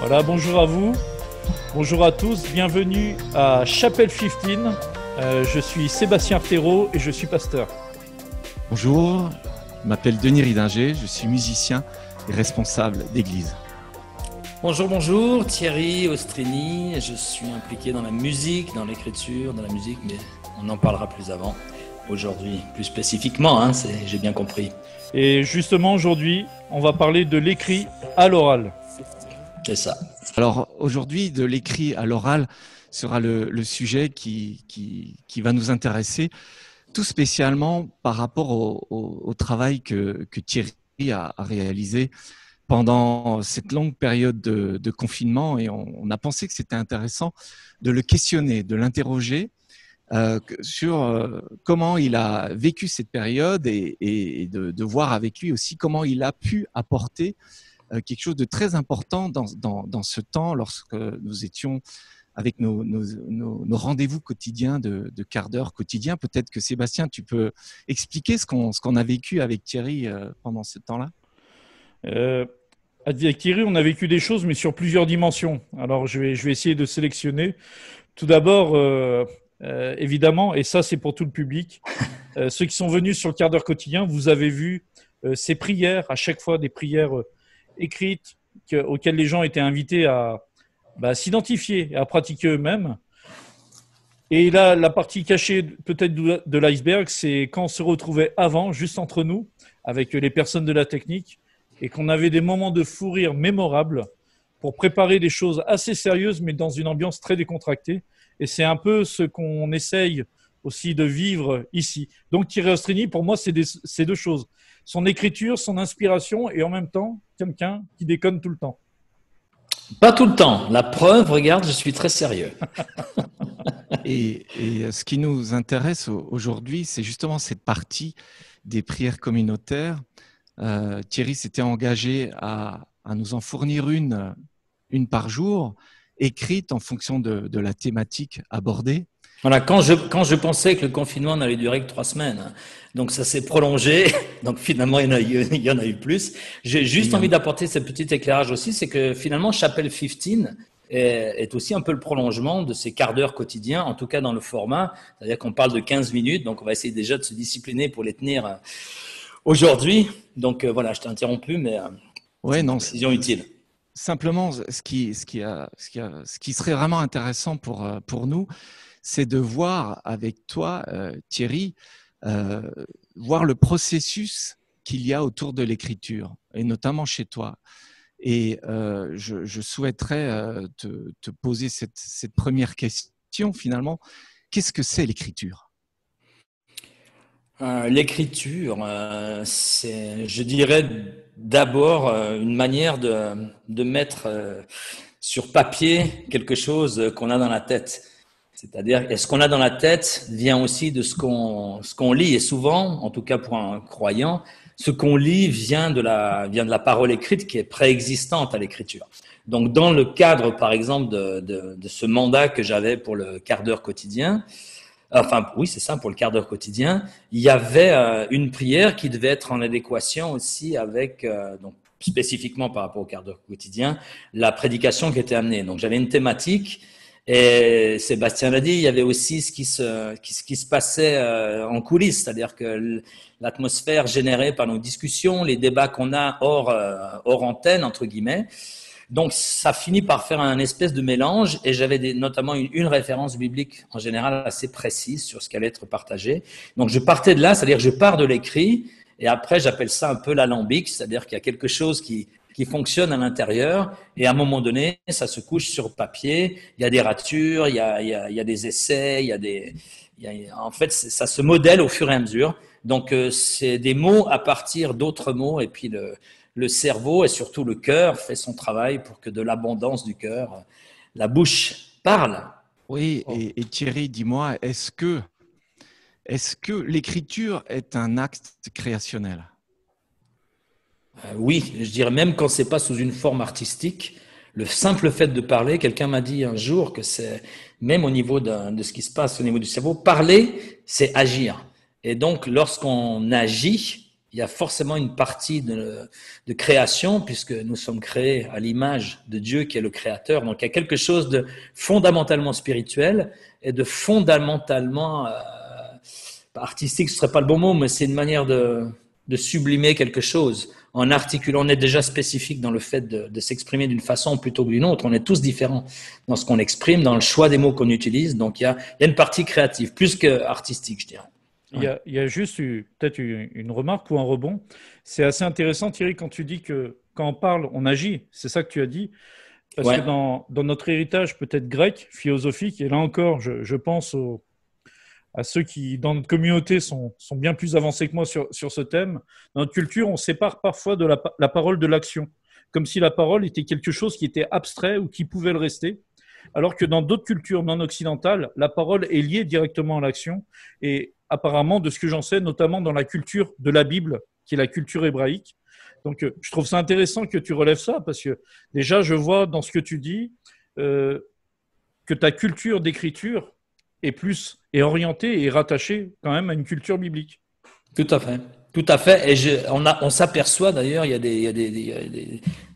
Voilà, bonjour à vous, bonjour à tous, bienvenue à Chapelle 15. Je suis Sébastien Artero et je suis pasteur. Bonjour, je m'appelle Denis Ridinger, je suis musicien et responsable d'église. Bonjour, Thierry Ostrini, je suis impliqué dans la musique, dans l'écriture, dans la musique, mais on en parlera plus avant. Aujourd'hui, plus spécifiquement, j'ai bien compris. Et justement, aujourd'hui, on va parler de l'écrit à l'oral. C'est ça. Alors aujourd'hui, de l'écrit à l'oral sera le sujet qui va nous intéresser, tout spécialement par rapport au travail que Thierry a réalisé pendant cette longue période de confinement, et on a pensé que c'était intéressant de le questionner, de l'interroger sur comment il a vécu cette période et de voir avec lui aussi comment il a pu apporter quelque chose de très important dans ce temps lorsque nous étions avec nos rendez-vous quotidiens de quart d'heure quotidien. Peut-être que Sébastien, tu peux expliquer ce qu'on a vécu avec Thierry pendant ce temps-là. Avec Thierry, on a vécu des choses, mais sur plusieurs dimensions. Alors, je vais essayer de sélectionner. Tout d'abord, évidemment, et ça, c'est pour tout le public, ceux qui sont venus sur le quart d'heure quotidien, vous avez vu ces prières, à chaque fois des prières écrites auxquelles les gens étaient invités à s'identifier et à pratiquer eux-mêmes. Et là, la partie cachée peut-être de l'iceberg, c'est quand on se retrouvait avant, juste entre nous, avec les personnes de la technique, et qu'on avait des moments de fou rire mémorables pour préparer des choses assez sérieuses, mais dans une ambiance très décontractée. Et c'est un peu ce qu'on essaye aussi de vivre ici. Donc Thierry Ostrini, pour moi, c'est deux choses. Son écriture, son inspiration, et en même temps, quelqu'un qui déconne tout le temps. Pas tout le temps. La preuve, regarde, je suis très sérieux. Et ce qui nous intéresse aujourd'hui, c'est justement cette partie des prières communautaires. Thierry s'était engagé à nous en fournir une par jour, écrite en fonction de la thématique abordée. Voilà, quand je pensais que le confinement n'allait durer que 3 semaines, donc ça s'est prolongé, donc finalement il y en a eu plus. J'ai juste envie d'apporter ce petit éclairage aussi, c'est que finalement Chapelle 15 est aussi un peu le prolongement de ces quarts d'heure quotidiens, en tout cas dans le format, c'est-à-dire qu'on parle de 15 minutes, donc on va essayer déjà de se discipliner pour les tenir aujourd'hui. Donc voilà, je t'ai interrompu, mais c'est une précision utile. Simplement, ce qui serait vraiment intéressant pour nous, c'est de voir avec toi, Thierry, voir le processus qu'il y a autour de l'écriture, et notamment chez toi. Et je souhaiterais te poser cette première question, finalement. Qu'est-ce que c'est l'écriture ? L'écriture, c'est, je dirais, d'abord une manière de mettre sur papier quelque chose qu'on a dans la tête. C'est-à-dire, et ce qu'on a dans la tête vient aussi de ce qu'on lit. Et souvent, en tout cas pour un croyant, ce qu'on lit vient de la parole écrite qui est préexistante à l'écriture. Donc, dans le cadre, par exemple, de ce mandat que j'avais pour le quart d'heure quotidien, enfin, oui, c'est ça, pour le quart d'heure quotidien, il y avait une prière qui devait être en adéquation aussi avec, donc spécifiquement par rapport au quart d'heure quotidien, la prédication qui était amenée. Donc, j'avais une thématique. Et Sébastien l'a dit, il y avait aussi ce qui se passait en coulisses, c'est-à-dire que l'atmosphère générée par nos discussions, les débats qu'on a hors antenne, entre guillemets. Donc, ça finit par faire un espèce de mélange, et j'avais notamment une référence biblique en général assez précise sur ce qui allait être partagé. Donc, je partais de là, c'est-à-dire que je pars de l'écrit, et après, j'appelle ça un peu l'alambic, c'est-à-dire qu'il y a quelque chose qui fonctionne à l'intérieur, et à un moment donné, ça se couche sur papier. Il y a des ratures, il y a des essais, en fait, ça se modèle au fur et à mesure. Donc, c'est des mots à partir d'autres mots, et puis le cerveau et surtout le cœur fait son travail pour que de l'abondance du cœur, la bouche parle. Oui, et Thierry, dis-moi, est-ce que l'écriture est un acte créationnel ? Oui, je dirais même quand c'est pas sous une forme artistique, le simple fait de parler, quelqu'un m'a dit un jour que c'est, même au niveau de ce qui se passe au niveau du cerveau, parler, c'est agir. Et donc, lorsqu'on agit, il y a forcément une partie de création, puisque nous sommes créés à l'image de Dieu qui est le créateur. Donc il y a quelque chose de fondamentalement spirituel et de fondamentalement artistique, ce serait pas le bon mot, mais c'est une manière de sublimer quelque chose en articulant. On est déjà spécifique dans le fait de s'exprimer d'une façon plutôt que d'une autre. On est tous différents dans ce qu'on exprime, dans le choix des mots qu'on utilise. Donc, il y a une partie créative, plus que artistique, je dirais. Il y a juste peut-être une remarque ou un rebond. C'est assez intéressant, Thierry, quand tu dis que quand on parle, on agit. C'est ça que tu as dit. Parce que dans notre héritage peut-être grec, philosophique, et là encore, je pense à ceux qui, dans notre communauté, sont bien plus avancés que moi sur ce thème. Dans notre culture, on sépare parfois de la parole de l'action, comme si la parole était quelque chose qui était abstrait ou qui pouvait le rester, alors que dans d'autres cultures non occidentales, la parole est liée directement à l'action. Et apparemment, de ce que j'en sais, notamment dans la culture de la Bible, qui est la culture hébraïque. Donc, je trouve ça intéressant que tu relèves ça, parce que déjà, je vois dans ce que tu dis que ta culture d'écriture est orienté et rattaché quand même à une culture biblique. Tout à fait. Tout à fait. Et on s'aperçoit d'ailleurs, il y a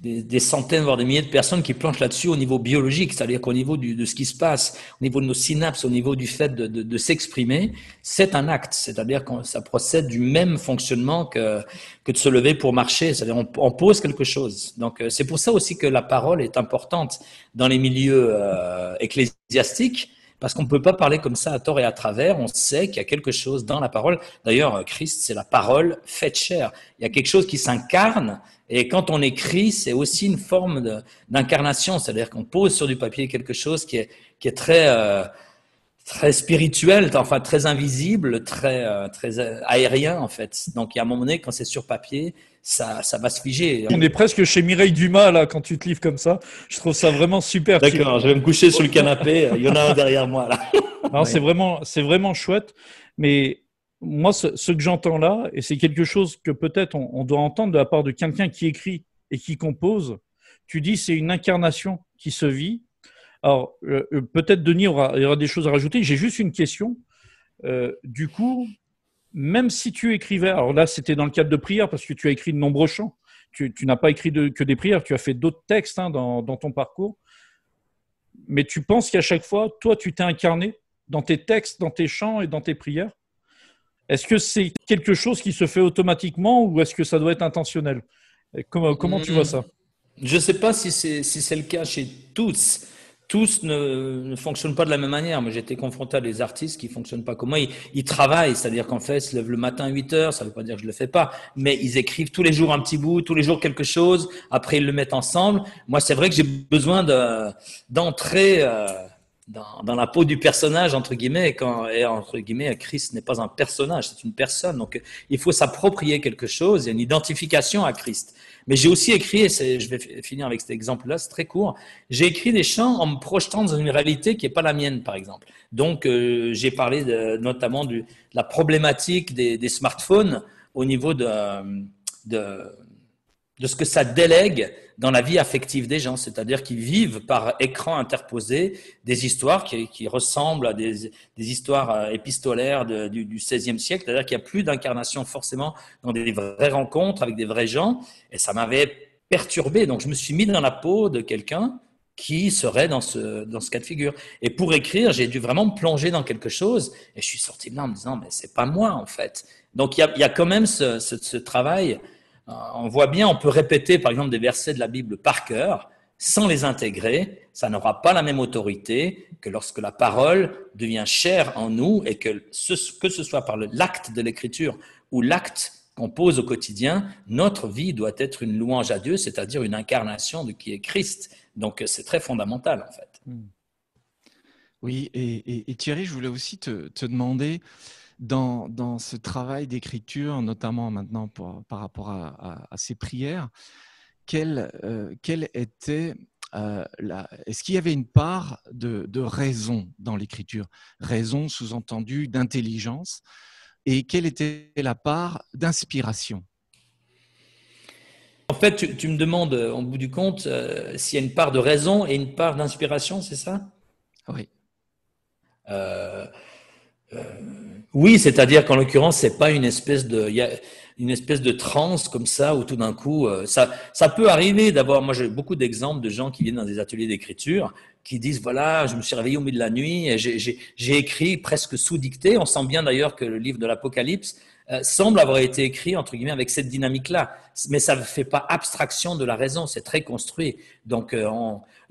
des centaines, voire des milliers de personnes qui planchent là-dessus au niveau biologique, c'est-à-dire qu'au niveau de ce qui se passe, au niveau de nos synapses, au niveau du fait de s'exprimer, c'est un acte. C'est-à-dire que ça procède du même fonctionnement que de se lever pour marcher. C'est-à-dire on pose quelque chose. Donc c'est pour ça aussi que la parole est importante dans les milieux ecclésiastiques. Parce qu'on ne peut pas parler comme ça à tort et à travers. On sait qu'il y a quelque chose dans la parole. D'ailleurs, Christ, c'est la parole faite chair. Il y a quelque chose qui s'incarne. Et quand on écrit, c'est aussi une forme d'incarnation. C'est-à-dire qu'on pose sur du papier quelque chose qui est très spirituel, enfin très invisible, très aérien en fait. Donc il y a un moment donné, quand c'est sur papier, ça va se figer. On est presque chez Mireille Dumas là quand tu te livres comme ça. Je trouve ça vraiment super. D'accord, je vais me coucher sur le canapé. Il y en a un derrière moi là. Non, ouais. C'est vraiment chouette. Mais moi, ce que j'entends là, et c'est quelque chose que peut-être on doit entendre de la part de quelqu'un qui écrit et qui compose. Tu dis c'est une incarnation qui se vit. Alors, peut-être, Denis, il y aura des choses à rajouter. J'ai juste une question. Du coup, même si tu écrivais, alors là, c'était dans le cadre de prières, parce que tu as écrit de nombreux chants. Tu n'as pas écrit que des prières, tu as fait d'autres textes dans ton parcours. Mais tu penses qu'à chaque fois, toi, tu t'es incarné dans tes textes, dans tes chants et dans tes prières. Est-ce que c'est quelque chose qui se fait automatiquement ou est-ce que ça doit être intentionnel? Comment tu vois ça? Je ne sais pas si c'est le cas chez tous. Tous ne fonctionnent pas de la même manière. Moi, j'ai été confronté à des artistes qui fonctionnent pas comme moi. Ils travaillent, c'est-à-dire qu'en fait, ils se lèvent le matin à 8 heures. Ça ne veut pas dire que je le fais pas, mais ils écrivent tous les jours un petit bout, tous les jours quelque chose. Après, ils le mettent ensemble. Moi, c'est vrai que j'ai besoin d'entrer dans la peau du personnage, entre guillemets, et entre guillemets, Christ n'est pas un personnage, c'est une personne. Donc, il faut s'approprier quelque chose. Il y a une identification à Christ. Mais j'ai aussi écrit, et je vais finir avec cet exemple-là, c'est très court, j'ai écrit des chants en me projetant dans une réalité qui n'est pas la mienne, par exemple. Donc, j'ai parlé notamment de la problématique des smartphones au niveau de ce que ça délègue dans la vie affective des gens, c'est-à-dire qu'ils vivent par écran interposé des histoires qui ressemblent à des histoires épistolaires du XVIe siècle, c'est-à-dire qu'il n'y a plus d'incarnation forcément dans des vraies rencontres avec des vrais gens, et ça m'avait perturbé. Donc je me suis mis dans la peau de quelqu'un qui serait dans ce cas de figure. Et pour écrire, j'ai dû vraiment me plonger dans quelque chose, et je suis sorti de là en me disant, mais c'est pas moi en fait. Donc il y a quand même ce travail. On voit bien, on peut répéter par exemple des versets de la Bible par cœur, sans les intégrer, ça n'aura pas la même autorité que lorsque la parole devient chair en nous et que ce soit par l'acte de l'écriture ou l'acte qu'on pose au quotidien, notre vie doit être une louange à Dieu, c'est-à-dire une incarnation de qui est Christ. Donc c'est très fondamental en fait. Oui, et Thierry, je voulais aussi te demander, dans ce travail d'écriture, notamment maintenant par rapport à ces prières, quelle était est-ce qu'il y avait une part de raison dans l'écriture? Raison sous-entendu d'intelligence. Et quelle était la part d'inspiration? En fait, tu me demandes, au bout du compte, s'il y a une part de raison et une part d'inspiration, c'est ça? Oui. Oui, c'est-à-dire qu'en l'occurrence, c'est pas il y a une espèce de transe comme ça où tout d'un coup, ça peut arriver. D'abord, moi, j'ai beaucoup d'exemples de gens qui viennent dans des ateliers d'écriture qui disent voilà, je me suis réveillé au milieu de la nuit et j'ai écrit presque sous dictée. On sent bien d'ailleurs que le livre de l'Apocalypse semble avoir été écrit entre guillemets avec cette dynamique-là, mais ça ne fait pas abstraction de la raison. C'est très construit. Donc,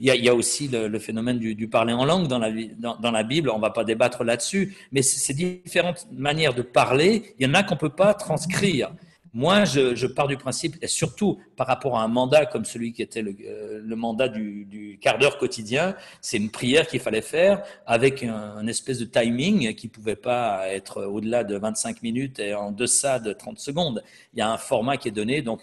il y a aussi le phénomène du parler en langue dans la Bible. On ne va pas débattre là-dessus, mais c'est différentes manières de parler. Il y en a qu'on ne peut pas transcrire. Moi, je pars du principe, et surtout par rapport à un mandat comme celui qui était le mandat du quart d'heure quotidien, c'est une prière qu'il fallait faire avec un espèce de timing qui ne pouvait pas être au-delà de 25 minutes et en deçà de 30 secondes. Il y a un format qui est donné, donc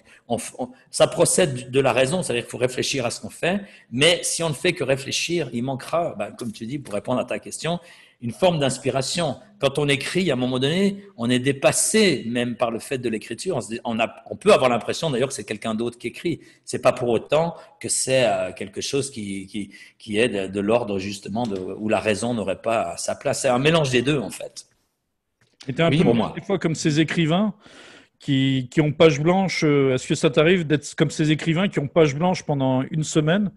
ça procède de la raison, c'est-à-dire qu'il faut réfléchir à ce qu'on fait, mais si on ne fait que réfléchir, il manquera, comme tu dis, pour répondre à ta question, une forme d'inspiration. Quand on écrit, à un moment donné, on est dépassé même par le fait de l'écriture. On peut avoir l'impression d'ailleurs que c'est quelqu'un d'autre qui écrit. C'est pas pour autant que c'est quelque chose qui est de l'ordre justement où la raison n'aurait pas sa place. C'est un mélange des deux en fait. Et t'es un peu pour moi. des fois comme ces écrivains qui ont page blanche. Est-ce que ça t'arrive d'être comme ces écrivains qui ont page blanche pendant une semaine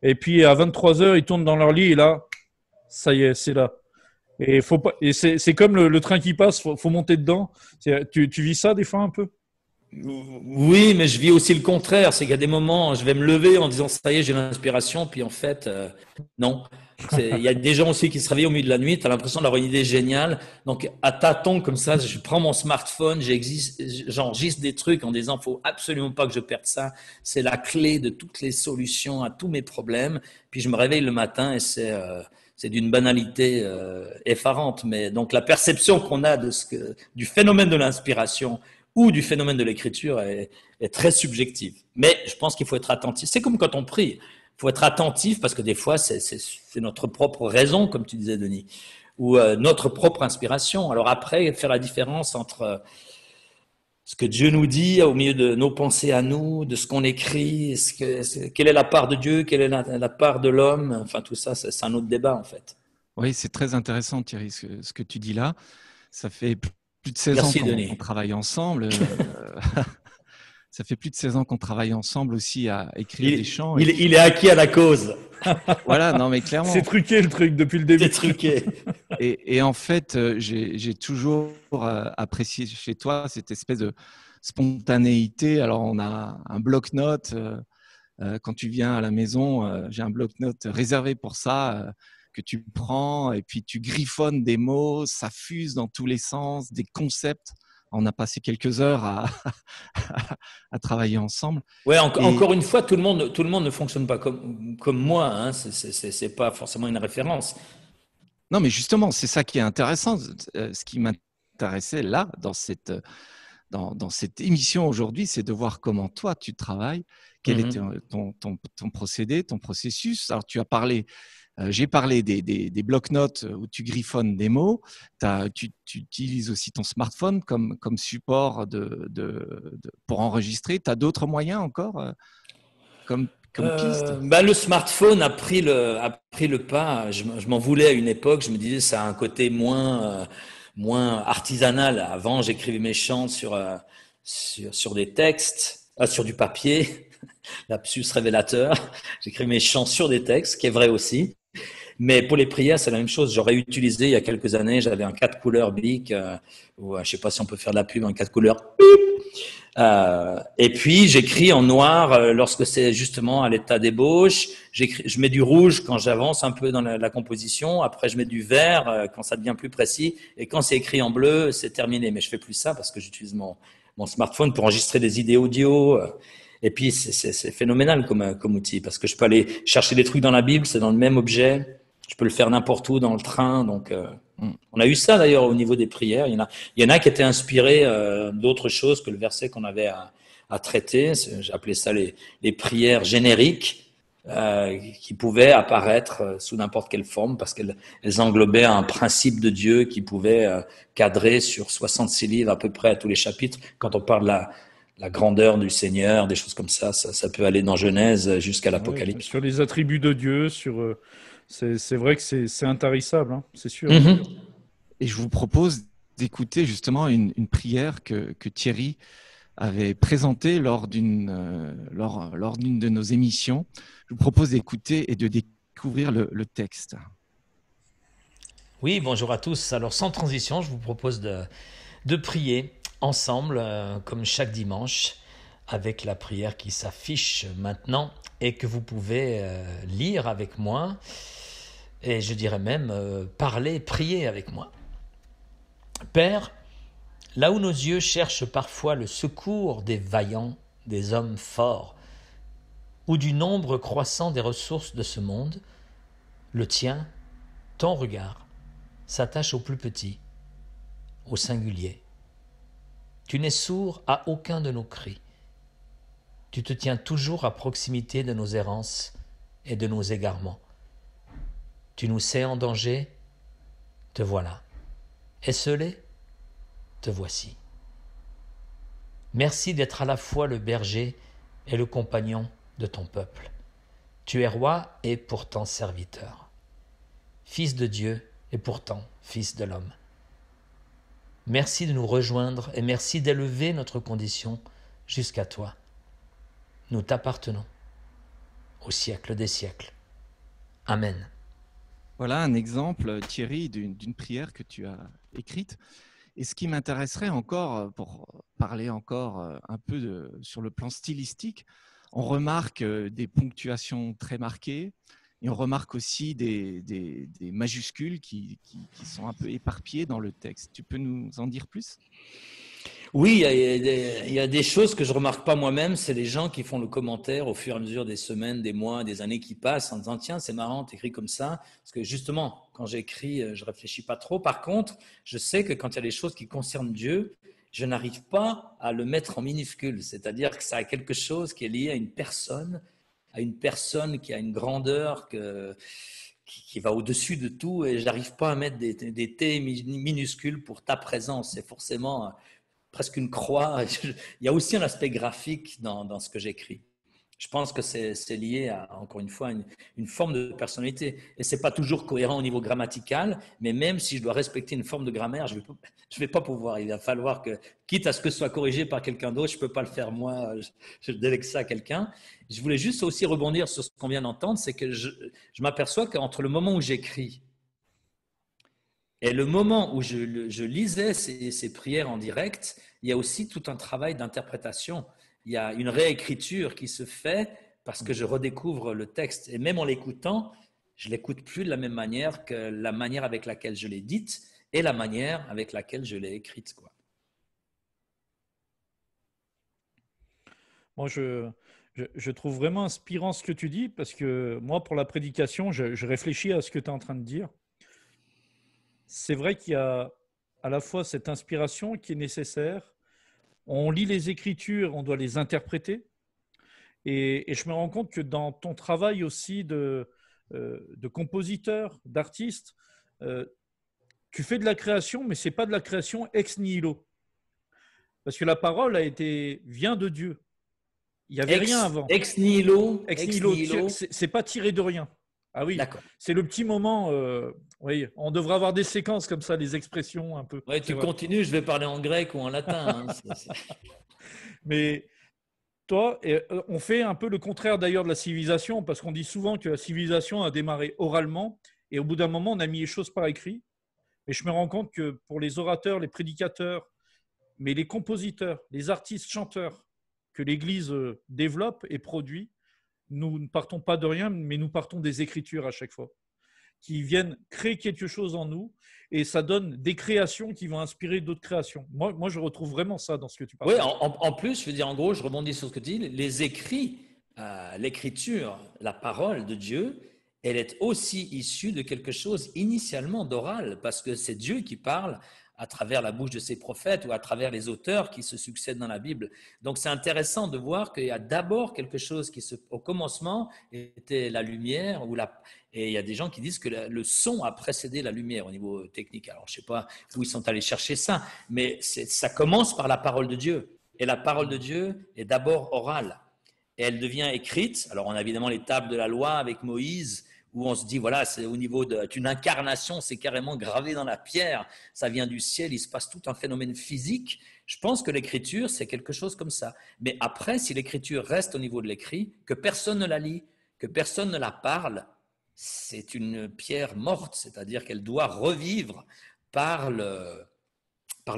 et puis à 23 heures, ils tournent dans leur lit et là, ça y est, c'est là. Et faut pas. Et c'est comme le train qui passe, faut monter dedans. Tu vis ça des fois un peu? Oui, mais je vis aussi le contraire. C'est qu'il y a des moments, je vais me lever en disant ça y est, j'ai l'inspiration, puis en fait, non. Il y a des gens aussi qui se réveillent au milieu de la nuit, tu as l'impression d'avoir une idée géniale. Donc, à tâtons comme ça, je prends mon smartphone, j'enregistre des trucs en disant faut absolument pas que je perde ça. C'est la clé de toutes les solutions à tous mes problèmes. Puis je me réveille le matin et c'est d'une banalité effarante. Mais donc, la perception qu'on a du phénomène de l'inspiration ou du phénomène de l'écriture est très subjective. Mais je pense qu'il faut être attentif. C'est comme quand on prie. Il faut être attentif parce que des fois, c'est notre propre raison, comme tu disais, Denis, ou notre propre inspiration. Alors après, faire la différence entre ce que Dieu nous dit au milieu de nos pensées à nous, de ce qu'on écrit, quelle est la part de Dieu, quelle est la part de l'homme, enfin tout ça, c'est un autre débat en fait. Oui, c'est très intéressant Thierry, ce que tu dis là. Ça fait plus de 16 Merci, ans Denis. qu'on travaille ensemble. Ça fait plus de 16 ans qu'on travaille ensemble aussi à écrire des chants. Il est acquis à la cause. Voilà, non mais clairement. C'est truqué le truc depuis le début. C'est truqué. Et en fait, j'ai toujours apprécié chez toi cette espèce de spontanéité. Alors, on a un bloc-notes. Quand tu viens à la maison, j'ai un bloc-notes réservé pour ça que tu prends et puis tu griffonnes des mots, ça fuse dans tous les sens, des concepts. On a passé quelques heures à travailler ensemble. Ouais, encore une fois, tout le monde ne fonctionne pas comme moi. Hein. C'est pas forcément une référence. Non, mais justement, c'est ça qui est intéressant. Ce qui m'intéressait là, dans cette émission aujourd'hui, c'est de voir comment toi, tu travailles, quel est ton procédé, ton processus. Alors, tu as parlé, j'ai parlé des bloc-notes où tu griffonnes des mots. Tu utilises aussi ton smartphone comme support pour enregistrer. Tu as d'autres moyens encore comme piste? Le smartphone a pris le pas. Je m'en voulais à une époque. Je me disais ça a un côté moins artisanal. Avant, j'écrivais mes chants sur des textes, sur du papier. Lapsus révélateur. J'écris mes chants sur des textes, ce qui est vrai aussi. Mais pour les prières, c'est la même chose. J'aurais utilisé il y a quelques années, j'avais un 4 couleurs Bic, ou je sais pas si on peut faire de la pub, un 4 couleurs. Et puis j'écris en noir lorsque c'est justement à l'état d'ébauche. Je mets du rouge quand j'avance un peu dans la composition. Après, je mets du vert quand ça devient plus précis. Et quand c'est écrit en bleu, c'est terminé. Mais je fais plus ça parce que j'utilise mon smartphone pour enregistrer des idées audio. Et puis c'est phénoménal comme outil parce que je peux aller chercher des trucs dans la Bible, c'est dans le même objet. Je peux le faire n'importe où dans le train. Donc, on a eu ça d'ailleurs au niveau des prières. Il y en a qui étaient inspirés d'autres choses que le verset qu'on avait à traiter. J'ai appelé ça les prières génériques qui pouvaient apparaître sous n'importe quelle forme parce qu'elles englobaient un principe de Dieu qui pouvait cadrer sur 66 livres à peu près à tous les chapitres. Quand on parle de la grandeur du Seigneur, des choses comme ça peut aller dans Genèse jusqu'à l'Apocalypse. Ouais, sur les attributs de Dieu, c'est vrai que c'est intarissable, hein, c'est sûr. Mm-hmm. Et je vous propose écouter justement une prière que Thierry avait présentée lors d'une de nos émissions. Je vous propose d'écouter et de découvrir le texte. Oui, bonjour à tous. Alors sans transition, je vous propose de prier ensemble, comme chaque dimanche, avec la prière qui s'affiche maintenant et que vous pouvez lire avec moi, et je dirais même parler, prier avec moi. Père, là où nos yeux cherchent parfois le secours des vaillants, des hommes forts, ou du nombre croissant des ressources de ce monde, le tien, ton regard, s'attache au plus petit, au singulier. Tu n'es sourd à aucun de nos cris. Tu te tiens toujours à proximité de nos errances et de nos égarements. Tu nous sais en danger, te voilà. Esseulé, te voici. Merci d'être à la fois le berger et le compagnon de ton peuple. Tu es roi et pourtant serviteur. Fils de Dieu et pourtant fils de l'homme. Merci de nous rejoindre et merci d'élever notre condition jusqu'à toi. Nous t'appartenons au siècle des siècles. Amen. Voilà un exemple, Thierry, d'une prière que tu as écrite. Et ce qui m'intéresserait encore, pour parler encore un peu sur le plan stylistique, on remarque des ponctuations très marquées et on remarque aussi des majuscules qui sont un peu éparpillées dans le texte. Tu peux nous en dire plus ? Oui, il y a des choses que je remarque pas moi-même, c'est les gens qui font le commentaire au fur et à mesure des semaines, des mois, des années qui passent en disant tiens, c'est marrant, t'écris comme ça. Parce que justement, quand j'écris, je réfléchis pas trop. Par contre, je sais que quand il y a des choses qui concernent Dieu, je n'arrive pas à le mettre en minuscule. C'est-à-dire que ça a quelque chose qui est lié à une personne qui a une grandeur qui va au-dessus de tout et j'arrive pas à mettre des T minuscules pour ta présence. C'est forcément presque une croix. Il y a aussi un aspect graphique dans ce que j'écris. Je pense que c'est lié à, encore une fois, une forme de personnalité. Et c'est pas toujours cohérent au niveau grammatical, mais même si je dois respecter une forme de grammaire, je vais pas pouvoir. Il va falloir que, quitte à ce que ce soit corrigé par quelqu'un d'autre, je peux pas le faire moi, je délègue ça à quelqu'un. Je voulais juste aussi rebondir sur ce qu'on vient d'entendre, c'est que je m'aperçois qu'entre le moment où j'écris et le moment où je lisais ces prières en direct, il y a aussi tout un travail d'interprétation. Il y a une réécriture qui se fait parce que je redécouvre le texte. Et même en l'écoutant, je l'écoute plus de la même manière que la manière avec laquelle je l'ai dite et la manière avec laquelle je l'ai écrite, quoi. Moi, je trouve vraiment inspirant ce que tu dis parce que moi, pour la prédication, je réfléchis à ce que tu es en train de dire. C'est vrai qu'il y a à la fois cette inspiration qui est nécessaire. On lit les Écritures, on doit les interpréter. Et je me rends compte que dans ton travail aussi de compositeur, d'artiste, tu fais de la création, mais ce n'est pas de la création ex nihilo. Parce que la parole vient de Dieu. Il n'y avait rien avant. Ex nihilo. Ex nihilo. C'est pas tiré de rien. Ah oui, c'est le petit moment. Oui, on devrait avoir des séquences comme ça, des expressions un peu. Oui, tu continues, je vais parler en grec ou en latin. Mais toi, on fait un peu le contraire d'ailleurs de la civilisation, parce qu'on dit souvent que la civilisation a démarré oralement, et au bout d'un moment, on a mis les choses par écrit. Et je me rends compte que pour les orateurs, les prédicateurs, mais les compositeurs, les artistes, chanteurs que l'Église développe et produit, nous ne partons pas de rien, mais nous partons des Écritures à chaque fois, qui viennent créer quelque chose en nous, et ça donne des créations qui vont inspirer d'autres créations. Moi, je retrouve vraiment ça dans ce que tu parles. Oui, en plus, je veux dire, en gros, je rebondis sur ce que tu dis, les écrits, l'écriture, la parole de Dieu, elle est aussi issue de quelque chose initialement d'oral, parce que c'est Dieu qui parle à travers la bouche de ses prophètes ou à travers les auteurs qui se succèdent dans la Bible. Donc, c'est intéressant de voir qu'il y a d'abord quelque chose au commencement, était la lumière, et il y a des gens qui disent que le son a précédé la lumière au niveau technique. Alors, je ne sais pas où ils sont allés chercher ça, mais ça commence par la parole de Dieu. Et la parole de Dieu est d'abord orale. Et elle devient écrite. Alors, on a évidemment les tables de la loi avec Moïse, où on se dit, voilà, c'est au niveau d'une incarnation, c'est carrément gravé dans la pierre, ça vient du ciel, il se passe tout un phénomène physique. Je pense que l'écriture, c'est quelque chose comme ça. Mais après, si l'écriture reste au niveau de l'écrit, que personne ne la lit, que personne ne la parle, c'est une pierre morte, c'est-à-dire qu'elle doit revivre par le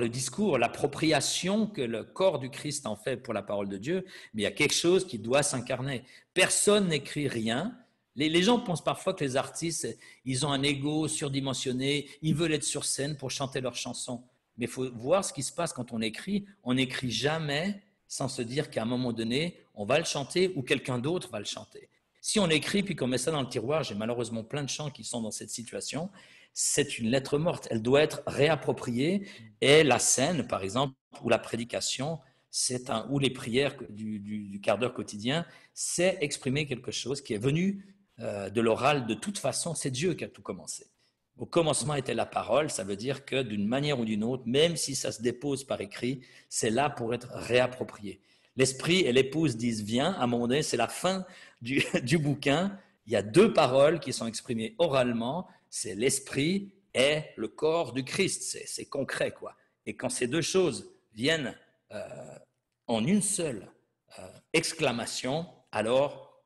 discours, l'appropriation que le corps du Christ en fait pour la parole de Dieu, mais il y a quelque chose qui doit s'incarner. Personne n'écrit rien. Les gens pensent parfois que les artistes, ils ont un ego surdimensionné, ils veulent être sur scène pour chanter leurs chansons. Mais il faut voir ce qui se passe quand on écrit. On n'écrit jamais sans se dire qu'à un moment donné, on va le chanter ou quelqu'un d'autre va le chanter. Si on écrit puis qu'on met ça dans le tiroir, j'ai malheureusement plein de chants qui sont dans cette situation, c'est une lettre morte. Elle doit être réappropriée. Et la scène, par exemple, ou la prédication, ou les prières du quart d'heure quotidien, c'est exprimer quelque chose qui est venu de l'oral de toute façon. C'est Dieu qui a tout commencé. Au commencement était la parole, ça veut dire que d'une manière ou d'une autre, même si ça se dépose par écrit, c'est là pour être réapproprié. L'esprit et l'épouse disent viens, à un moment donné, c'est la fin du bouquin. Il y a deux paroles qui sont exprimées oralement, c'est l'esprit et le corps du Christ. C'est concret, quoi. Et quand ces deux choses viennent en une seule exclamation, alors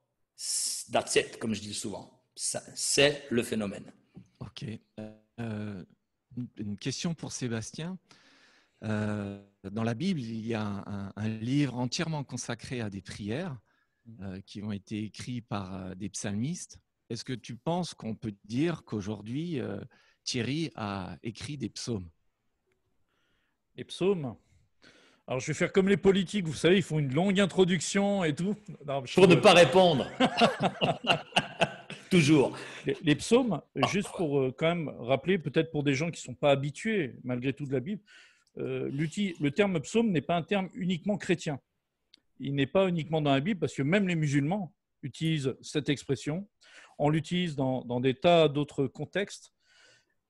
that's it, comme je dis souvent. C'est le phénomène. Ok. Une question pour Sébastien. Dans la Bible, il y a un livre entièrement consacré à des prières qui ont été écrits par des psalmistes. Est-ce que tu penses qu'on peut dire qu'aujourd'hui, Thierry a écrit des psaumes? Les psaumes. Alors, je vais faire comme les politiques, vous savez, ils font une longue introduction et tout. Non, pour ne pas répondre. Toujours. Les psaumes, juste pour quand même rappeler, peut-être pour des gens qui ne sont pas habitués, malgré tout, de la Bible, le terme psaume n'est pas un terme uniquement chrétien. Il n'est pas uniquement dans la Bible, parce que même les musulmans utilisent cette expression. On l'utilise dans des tas d'autres contextes.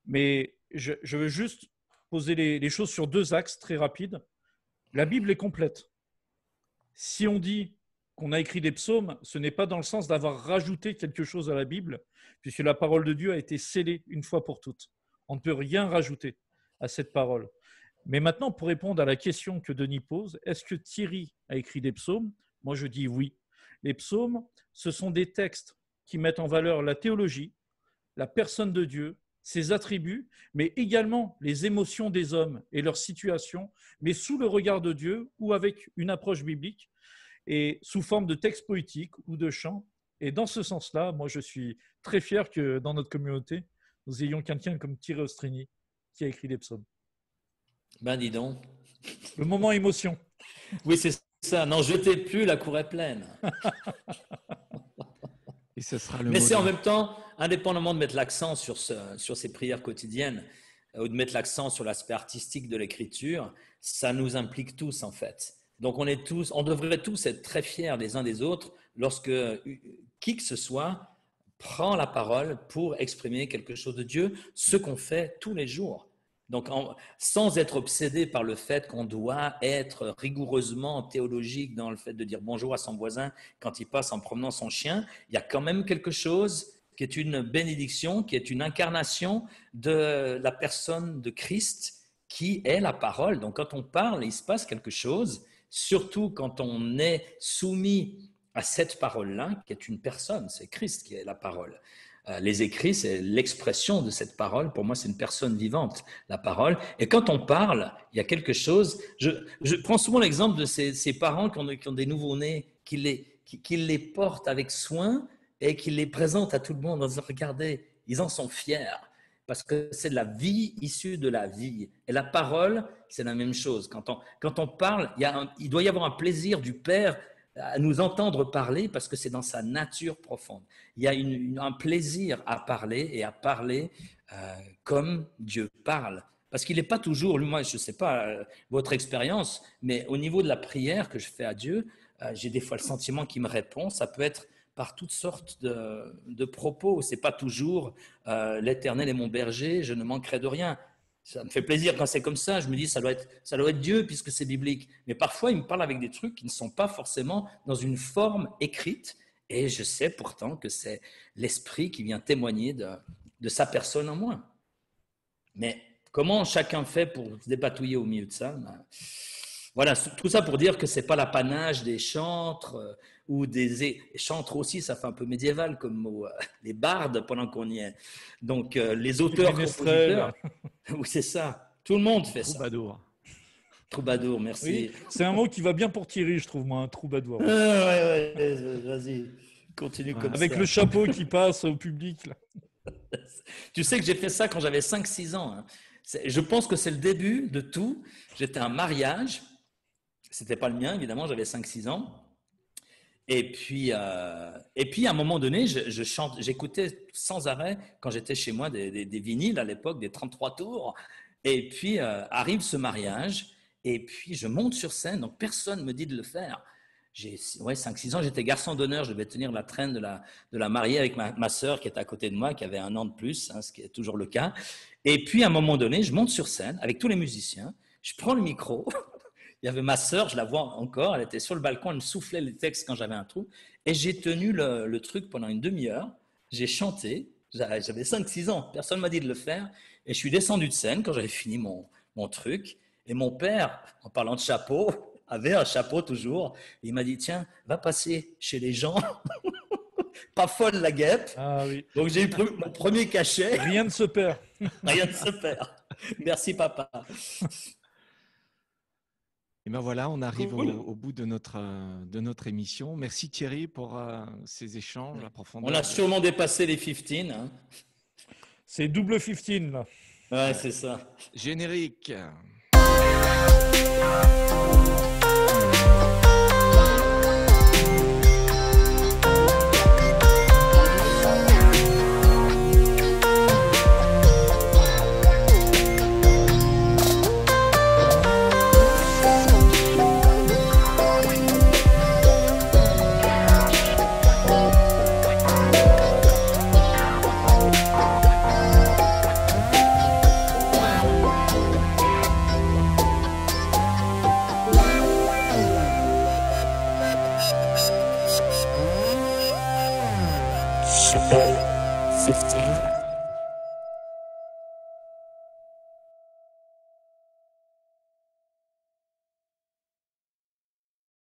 Mais je veux juste poser les choses sur deux axes très rapides. La Bible est complète. Si on dit qu'on a écrit des psaumes, ce n'est pas dans le sens d'avoir rajouté quelque chose à la Bible, puisque la parole de Dieu a été scellée une fois pour toutes. On ne peut rien rajouter à cette parole. Mais maintenant, pour répondre à la question que Denis pose, est-ce que Thierry a écrit des psaumes? Moi, je dis oui. Les psaumes, ce sont des textes qui mettent en valeur la théologie, la personne de Dieu, ses attributs, mais également les émotions des hommes et leur situation, mais sous le regard de Dieu ou avec une approche biblique et sous forme de textes poétiques ou de chants. Et dans ce sens-là, moi, je suis très fier que dans notre communauté, nous ayons quelqu'un comme Thierry Ostrini qui a écrit des psaumes. Ben dis donc. Le moment émotion. Oui, c'est ça. N'en jetez plus, la cour est pleine. Et ce sera le Mais c'est en mot. même temps, indépendamment de mettre l'accent sur ces prières quotidiennes ou de mettre l'accent sur l'aspect artistique de l'écriture, ça nous implique tous en fait. Donc on devrait tous être très fiers les uns des autres lorsque qui que ce soit prend la parole pour exprimer quelque chose de Dieu, ce qu'on fait tous les jours. Donc, sans être obsédé par le fait qu'on doit être rigoureusement théologique dans le fait de dire bonjour à son voisin quand il passe en promenant son chien, il y a quand même quelque chose qui est une bénédiction, qui est une incarnation de la personne de Christ qui est la parole. Donc, quand on parle, il se passe quelque chose, surtout quand on est soumis à cette parole-là, qui est une personne, c'est Christ qui est la parole. Les écrits, c'est l'expression de cette parole. Pour moi, c'est une personne vivante, la parole. Et quand on parle, il y a quelque chose. Je prends souvent l'exemple de ces parents qui ont des nouveau-nés, qui les portent avec soin et qui les présentent à tout le monde en disant, regardez, ils en sont fiers. Parce que c'est de la vie issue de la vie. Et la parole, c'est la même chose. Quand on parle, il doit y avoir un plaisir du Père à nous entendre parler parce que c'est dans sa nature profonde. Il y a un plaisir à parler et à parler comme Dieu parle. Parce qu'il n'est pas toujours, moi je ne sais pas votre expérience, mais au niveau de la prière que je fais à Dieu, j'ai des fois le sentiment qu'il me répond. Ça peut être par toutes sortes de propos. C'est pas toujours l'Éternel est mon berger, je ne manquerai de rien. Ça me fait plaisir quand c'est comme ça. Je me dis, ça doit être Dieu puisque c'est biblique. Mais parfois, il me parle avec des trucs qui ne sont pas forcément dans une forme écrite. Et je sais pourtant que c'est l'esprit qui vient témoigner de sa personne en moi. Mais comment chacun fait pour se dépatouiller au milieu de ça? Voilà, tout ça pour dire que ce n'est pas l'apanage des chantres ou des chantres aussi, ça fait un peu médiéval comme mot, les bardes pendant qu'on y est. Donc les auteurs, compositeurs, oui c'est ça, tout le monde fait Troubadour. Ça. Troubadour, merci. Oui, c'est un mot qui va bien pour Thierry, je trouve, moi, un troubadour. Ouais, vas-y, continue comme Avec ça. le chapeau qui passe au public. Là. Tu sais que j'ai fait ça quand j'avais 5-6 ans. Hein. Je pense que c'est le début de tout. J'étais à un mariage. C'était pas le mien, évidemment, j'avais 5-6 ans. Et puis, à un moment donné, j'écoutais sans arrêt, quand j'étais chez moi, des vinyles à l'époque, des 33 tours. Et puis, arrive ce mariage. Et puis, je monte sur scène. Donc, personne ne me dit de le faire. J'ai 5-6 ans, j'étais garçon d'honneur. Je devais tenir la traîne de la mariée avec ma sœur qui était à côté de moi, qui avait 1 an de plus, hein, ce qui est toujours le cas. Et puis, à un moment donné, je monte sur scène avec tous les musiciens. Je prends le micro. Il y avait ma sœur, je la vois encore, elle était sur le balcon, elle me soufflait les textes quand j'avais un trou. Et j'ai tenu le truc pendant une demi-heure. J'ai chanté, j'avais 5-6 ans, personne ne m'a dit de le faire. Et je suis descendu de scène quand j'avais fini mon truc. Et mon père, en parlant de chapeau, avait un chapeau toujours. Il m'a dit, tiens, va passer chez les gens. Pas folle la guêpe. Ah oui. Donc j'ai eu mon premier cachet. Rien ne se perd. Rien ne se perd. Merci papa. Et ben voilà, on arrive au bout de notre émission. Merci Thierry pour ces échanges à profondeur. On a sûrement dépassé les 15. Hein. C'est double 15 là. Ouais, c'est ça. Générique. Super 15.